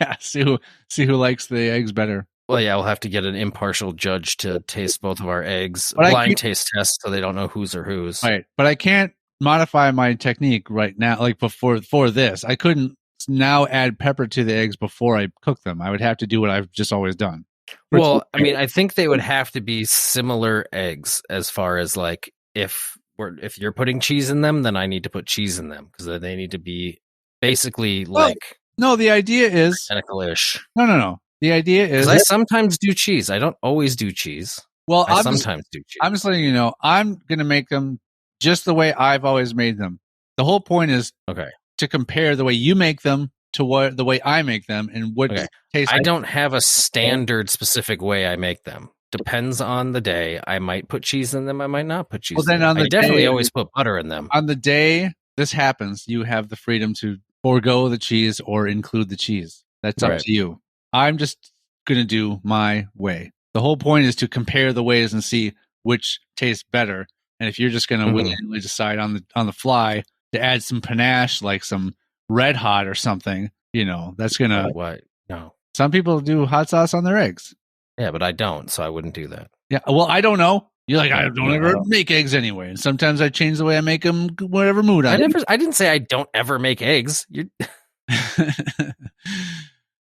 Yeah, see who likes the eggs better. Well, yeah, we'll have to get an impartial judge to taste both of our eggs. Blind taste test, so they don't know whose or whose. Right, but I can't modify my technique right now. Like for this, I couldn't now add pepper to the eggs before I cook them. I would have to do what I've just always done. Well, I mean, I think they would have to be similar eggs as far as like if you're putting cheese in them, then I need to put cheese in them because they need to be basically like. No, the idea is identical-ish. No. The idea is I sometimes do cheese. I don't always do cheese. Well, I sometimes do cheese. I'm just letting you know. I'm going to make them just the way I've always made them. The whole point is to compare the way you make them to the way I make them and what tastes. I don't have a standard specific way I make them. Depends on the day. I might put cheese in them. I might not put cheese. Well, then I definitely always put butter in them. On the day this happens, you have the freedom to forego the cheese or include the cheese. That's up to you. I'm just going to do my way. The whole point is to compare the ways and see which tastes better. And if you're just going to willingly decide on the fly to add some panache, like some Red Hot or something, that's going to... What? No. Some people do hot sauce on their eggs. Yeah, but I don't, so I wouldn't do that. Yeah, well, I don't know. You're like, I don't ever make eggs anyway. And sometimes I change the way I make them, whatever mood I'm in. I didn't say I don't ever make eggs.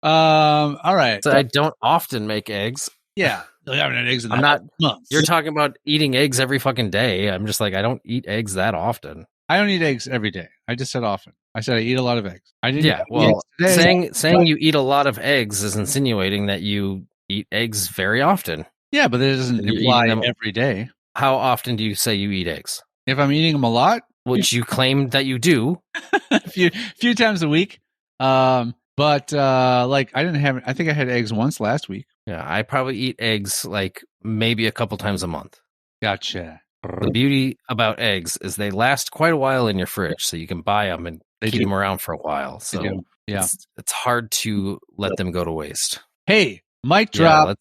All right. So I don't often make eggs. Yeah. I haven't had eggs in months. You're talking about eating eggs every fucking day. I'm just like, I don't eat eggs that often. I don't eat eggs every day. I just said often. I said I eat a lot of eggs. I didn't. Yeah, well, saying you eat a lot of eggs is insinuating that you eat eggs very often. Yeah, but that doesn't imply every day. How often do you say you eat eggs? If I'm eating them a lot, which you claim that you do, a few times a week. But like I think I had eggs once last week. Yeah, I probably eat eggs like maybe a couple times a month. Gotcha. The beauty about eggs is they last quite a while in your fridge, so you can buy them and keep them around for a while. So yeah, it's hard to let them go to waste. Hey, mic drop.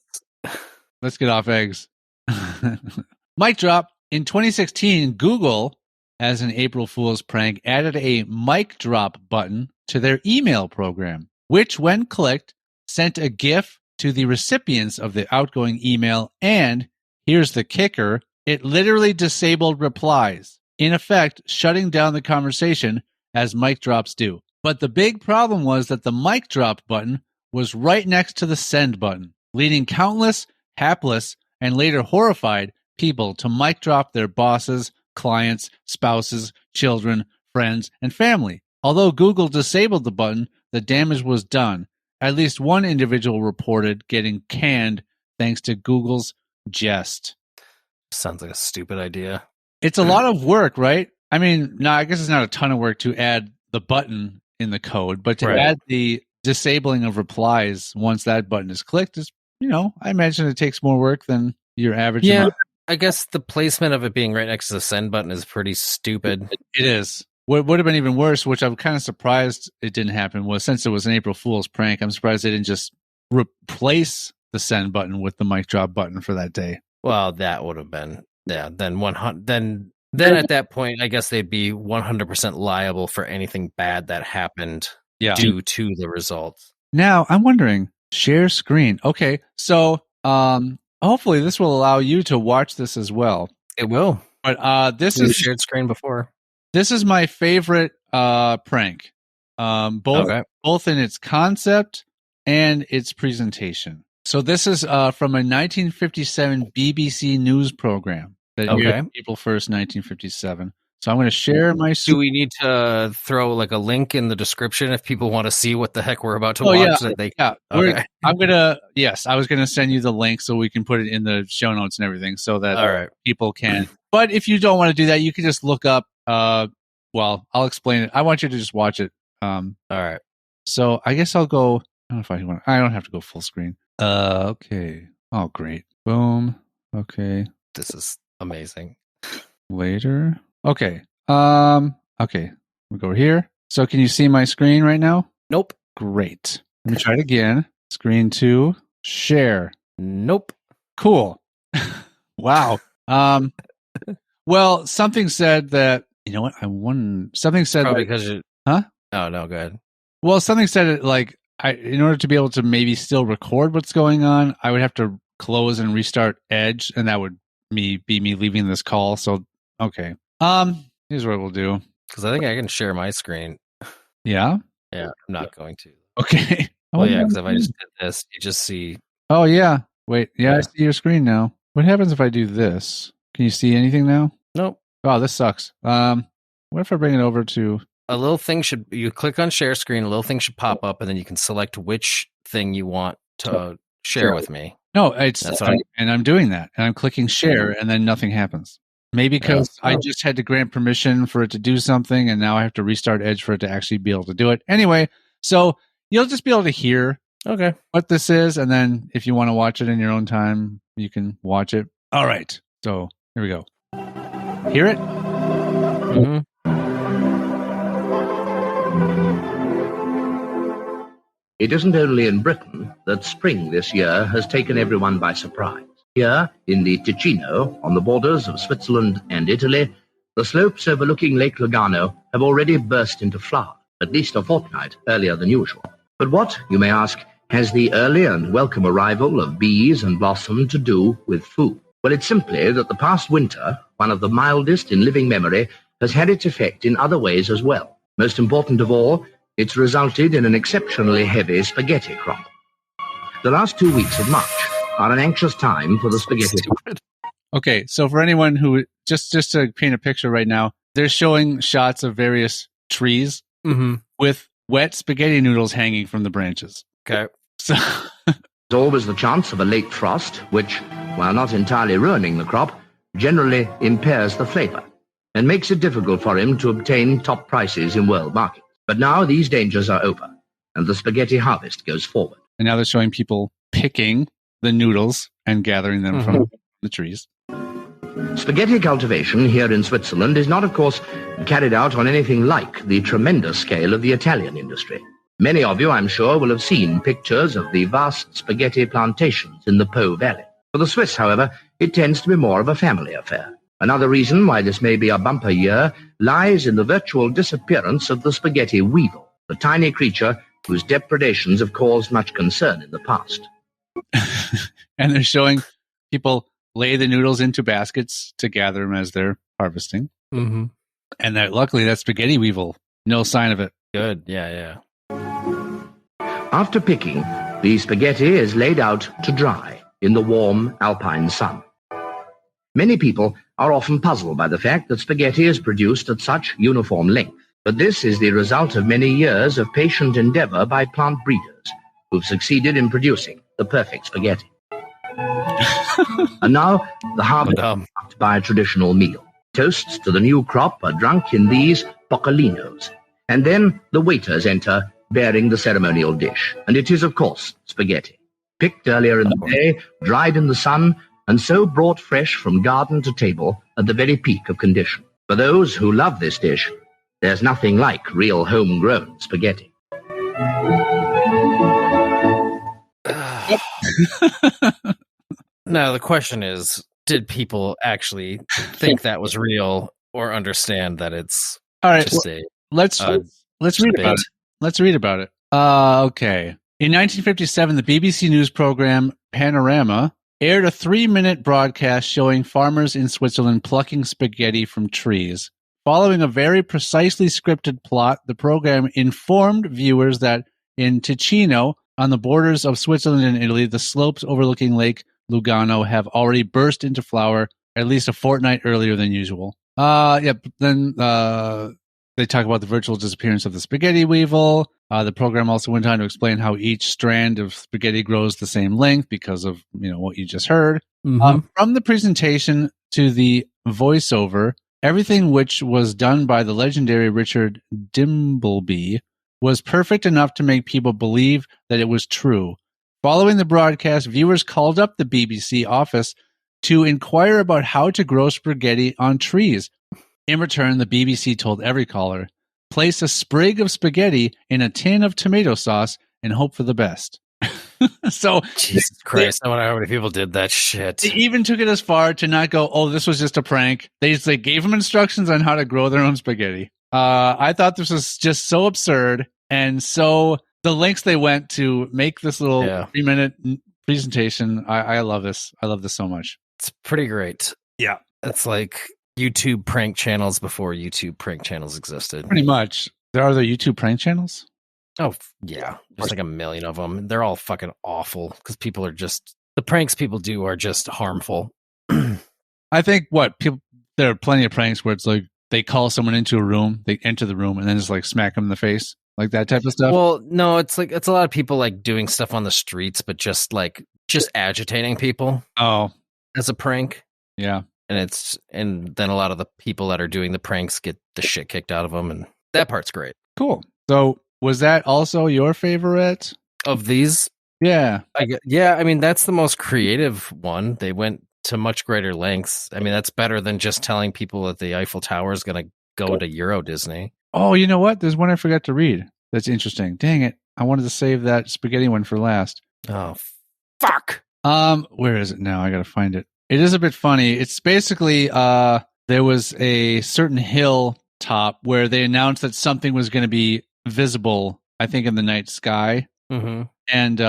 Let's get off eggs. Mic drop. In 2016, Google, as an April Fool's prank, added a mic drop button to their email program, which, when clicked, sent a GIF to the recipients of the outgoing email, and here's the kicker, it literally disabled replies, in effect shutting down the conversation as mic drops do. But the big problem was that the mic drop button was right next to the send button, leading countless hapless and later horrified people to mic drop their bosses, clients, spouses, children, friends, and family. Although Google disabled the button, the damage was done. At least one individual reported getting canned thanks to Google's jest. Sounds like a stupid idea. It's a lot of work, right? I mean, no, I guess it's not a ton of work to add the button in the code, but to add the disabling of replies once that button is clicked is, I imagine it takes more work than your average amount. I guess the placement of it being right next to the send button is pretty stupid. It is. What would have been even worse, which I'm kind of surprised it didn't happen, was since it was an April Fool's prank, I'm surprised they didn't just replace the send button with the mic drop button for that day. Well, that would have been, then at that point, I guess they'd be 100% liable for anything bad that happened due to the results. Now, I'm wondering, share screen. Okay, so hopefully this will allow you to watch this as well. It will. But this is shared screen before. This is my favorite prank, both in its concept and its presentation. So this is from a 1957 BBC news program that aired April 1st, 1957. So I'm going to share my... Do we need to throw like a link in the description if people want to see what the heck we're about to watch? I'm going to... Yes, I was going to send you the link so we can put it in the show notes and everything so that people can... But if you don't want to do that, you can just look up... well, I'll explain it. I want you to just watch it. All right. So I guess I'll go... I don't know if I want... I don't have to go full screen. Okay. Oh, great. Boom. Okay. This is amazing. Later. Okay. Okay. We'll go over here. So can you see my screen right now? Nope. Great. Let me try it again. Screen 2. Share. Nope. Cool. Wow. Well, something said that, you know what? Something said probably that, because you... Huh? Oh, no, go ahead. Well, something said it like, in order to be able to maybe still record what's going on, I would have to close and restart Edge, and that would be me leaving this call. So, okay. Here's what we'll do. Because I think I can share my screen. Yeah? Yeah, I'm not going to. Okay. Well, yeah, because if I just did this, you just see... Oh, yeah. Wait, I see your screen now. What happens if I do this? Can you see anything now? Nope. Oh, this sucks. What if I bring it over to... A little thing you click on share screen, a little thing should pop up, and then you can select which thing you want to share with me. No, and I'm doing that, and I'm clicking share, and then nothing happens. Maybe because I just had to grant permission for it to do something, and now I have to restart Edge for it to actually be able to do it. Anyway, so you'll just be able to hear what this is, and then if you want to watch it in your own time, you can watch it. All right, so here we go. Hear it? Mm-hmm. It isn't only in Britain that spring this year has taken everyone by surprise. Here, in the Ticino, on the borders of Switzerland and Italy, the slopes overlooking Lake Lugano have already burst into flower, at least a fortnight earlier than usual. But what, you may ask, has the early and welcome arrival of bees and blossom to do with food? Well, it's simply that the past winter, one of the mildest in living memory, has had its effect in other ways as well. Most important of all, it's resulted in an exceptionally heavy spaghetti crop. The last 2 weeks of March are an anxious time for the spaghetti. Okay, so for anyone who, just to paint a picture right now, they're showing shots of various trees with wet spaghetti noodles hanging from the branches. Okay. So There's always the chance of a late frost, which, while not entirely ruining the crop, generally impairs the flavor and makes it difficult for him to obtain top prices in world markets. But now these dangers are over, and the spaghetti harvest goes forward. And now they're showing people picking the noodles and gathering them from the trees. Spaghetti cultivation here in Switzerland is not, of course, carried out on anything like the tremendous scale of the Italian industry. Many of you, I'm sure, will have seen pictures of the vast spaghetti plantations in the Po Valley. For the Swiss, however, it tends to be more of a family affair. Another reason why this may be a bumper year lies in the virtual disappearance of the spaghetti weevil, the tiny creature whose depredations have caused much concern in the past. And they're showing people lay the noodles into baskets to gather them as they're harvesting. And that, luckily, that spaghetti weevil, no sign of it. Good. Yeah. After picking, the spaghetti is laid out to dry in the warm alpine sun. Many people are often puzzled by the fact that spaghetti is produced at such uniform length, but this is the result of many years of patient endeavor by plant breeders who've succeeded in producing the perfect spaghetti. And now, the harvest is marked by a traditional meal. Toasts to the new crop are drunk in these poccolinos, and then the waiters enter bearing the ceremonial dish, and it is, of course, spaghetti. Picked earlier in the day, dried in the sun, and so brought fresh from garden to table at the very peak of condition. For those who love this dish, there's nothing like real homegrown spaghetti. Now, the question is, did people actually think that was real or understand that it's all right? just Let's read about it. Let's read about it. Okay. In 1957, the BBC news program Panorama aired a 3-minute broadcast showing farmers in Switzerland plucking spaghetti from trees. Following a very precisely scripted plot, the program informed viewers that in Ticino, on the borders of Switzerland and Italy, the slopes overlooking Lake Lugano have already burst into flower at least a fortnight earlier than usual. Then they talk about the virtual disappearance of the spaghetti weevil. The program also went on to explain how each strand of spaghetti grows the same length because of what you just heard. From the presentation to the voiceover, everything which was done by the legendary Richard Dimbleby was perfect enough to make people believe that it was true. Following the broadcast, viewers called up the BBC office to inquire about how to grow spaghetti on trees. In return, the BBC told every caller, place a sprig of spaghetti in a tin of tomato sauce and hope for the best. So, Jesus Christ, I wonder how many people did that shit. They even took it as far to not go, oh, this was just a prank. They gave them instructions on how to grow their own spaghetti. I thought this was just so absurd. And so the lengths they went to make this little 3-minute presentation, I love this. I love this so much. It's pretty great. Yeah. It's like YouTube prank channels before YouTube prank channels existed. Pretty much. There are YouTube prank channels? Oh, yeah. There's like a million of them. They're all fucking awful because people are just... The pranks people do are just harmful. I think there are plenty of pranks where it's like they call someone into a room, they enter the room, and then just like smack them in the face. Like that type of stuff? Well, no, it's a lot of people like doing stuff on the streets, but just agitating people. Oh. As a prank. Yeah. And then a lot of the people that are doing the pranks get the shit kicked out of them, and that part's great. Cool. So was that also your favorite of these? Yeah. I mean, that's the most creative one. They went to much greater lengths. I mean, that's better than just telling people that the Eiffel Tower is going to go to Euro Disney. Oh, you know what? There's one I forgot to read. That's interesting. Dang it. I wanted to save that spaghetti one for last. Oh, fuck. Where is it now? I gotta find it. It is a bit funny. It's basically there was a certain hill top where they announced that something was going to be visible, I think, in the night sky. Mm-hmm. And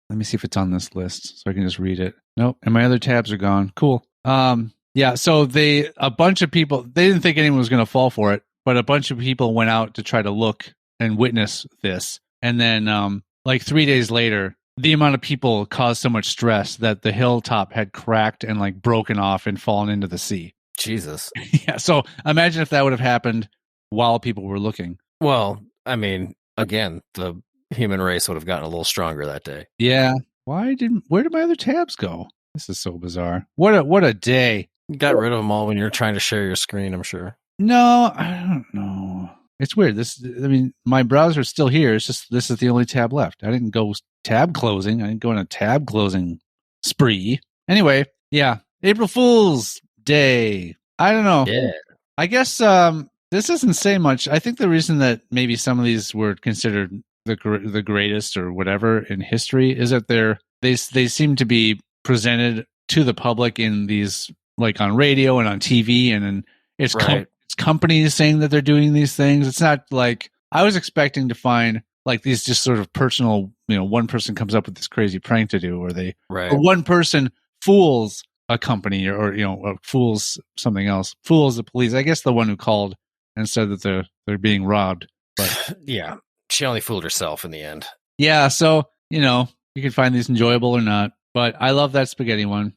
let me see if it's on this list so I can just read it. Nope. And my other tabs are gone. Cool. Yeah. So a bunch of people, they didn't think anyone was going to fall for it, but a bunch of people went out to try to look and witness this. And then, like 3 days later, the amount of people caused so much stress that the hilltop had cracked and like broken off and fallen into the sea. Jesus. Yeah. So imagine if that would have happened while people were looking. Well, I mean, again, the human race would have gotten a little stronger that day. Yeah. Where did my other tabs go? This is so bizarre. What a day. You got rid of them all when you're trying to share your screen, I'm sure. No, I don't know. It's weird. My browser's still here. It's just this is the only tab left. I didn't go tab closing. I didn't go on a tab closing spree. Anyway, yeah. April Fool's Day. I don't know. Yeah. I guess this doesn't say much. I think the reason that maybe some of these were considered the greatest or whatever in history is that they seem to be presented to the public in these, like on radio and on TV, and it's right. it's companies saying that they're doing these things. It's not like I was expecting to find like these just sort of personal, one person comes up with this crazy prank to do, or or one person fools a company or fools something else, fools the police. I guess the one who called and said that they're being robbed. But yeah, she only fooled herself in the end. Yeah, so you can find these enjoyable or not, but I love that spaghetti one.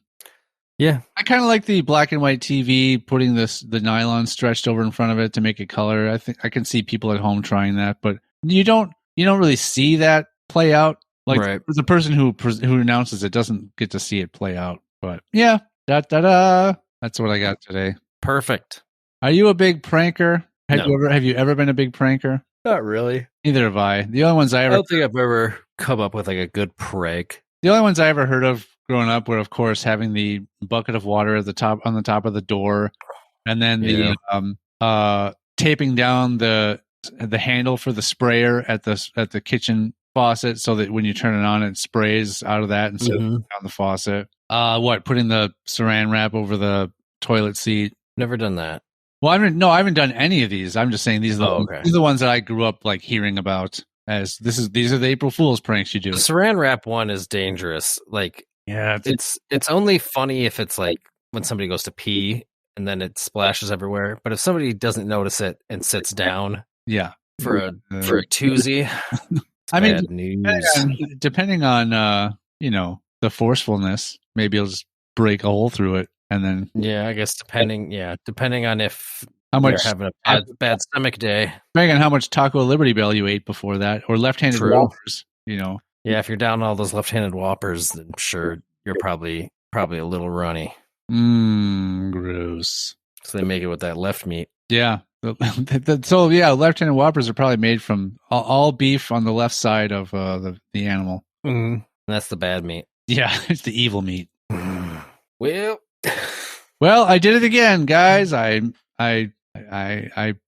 Yeah, I kind of like the black and white TV, putting the nylon stretched over in front of it to make it color. I think I can see people at home trying that, but you don't really see that play out. Like right. the person who announces it doesn't get to see it play out. But yeah, that's what I got today. Perfect. Are you a big pranker? Have you ever been a big pranker? Not really. Neither have I. The only ones I don't think I've ever come up with like a good prank. The only ones I ever heard of growing up were, of course, having the bucket of water on the top of the door, and then the taping down the handle for the sprayer at the kitchen faucet so that when you turn it on, it sprays out of that instead of down the faucet. Putting the saran wrap over the toilet seat. Never done that. Well, I haven't done any of these. I'm just saying these are the ones that I grew up like hearing about. As these are the April Fool's pranks you do. The saran wrap one is dangerous. Like, yeah, it's only funny if it's like when somebody goes to pee and then it splashes everywhere. But if somebody doesn't notice it and sits down, yeah, for a toozy, I mean, bad news. Depending on the forcefulness, maybe it'll just break a hole through it, and then I guess depending on if how much having a bad stomach day, depending on how much Taco Liberty Bell you ate before that, or left-handed Whoppers, Yeah, if you're down all those left-handed Whoppers, I'm sure you're probably a little runny. Gross. So they make it with that left meat. Yeah. So yeah, left-handed Whoppers are probably made from all beef on the left side of the animal. And that's the bad meat. Yeah, it's the evil meat. Well, I did it again, guys. I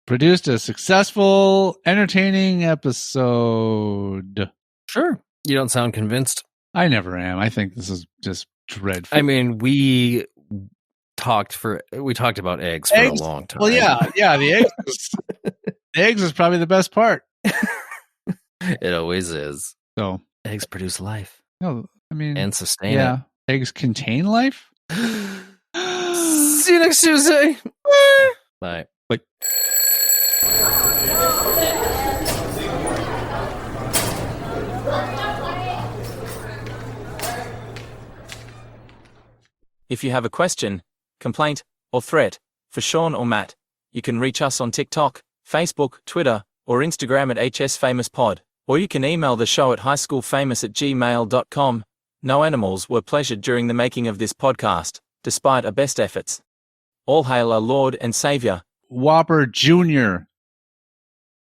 produced a successful, entertaining episode. Sure. You don't sound convinced. I never am. I think this is just dreadful. I mean, we talked about eggs for a long time. Well, yeah, the eggs is probably the best part. It always is. So eggs produce life. No, I mean, and sustain it. Eggs contain life. See you next Tuesday. Bye. Bye. If you have a question, complaint, or threat for Sean or Matt, you can reach us on TikTok, Facebook, Twitter, or Instagram at hsfamouspod, or you can email the show at highschoolfamous@gmail.com. No animals were pleasured during the making of this podcast, despite our best efforts. All hail our Lord and Savior, Whopper Jr.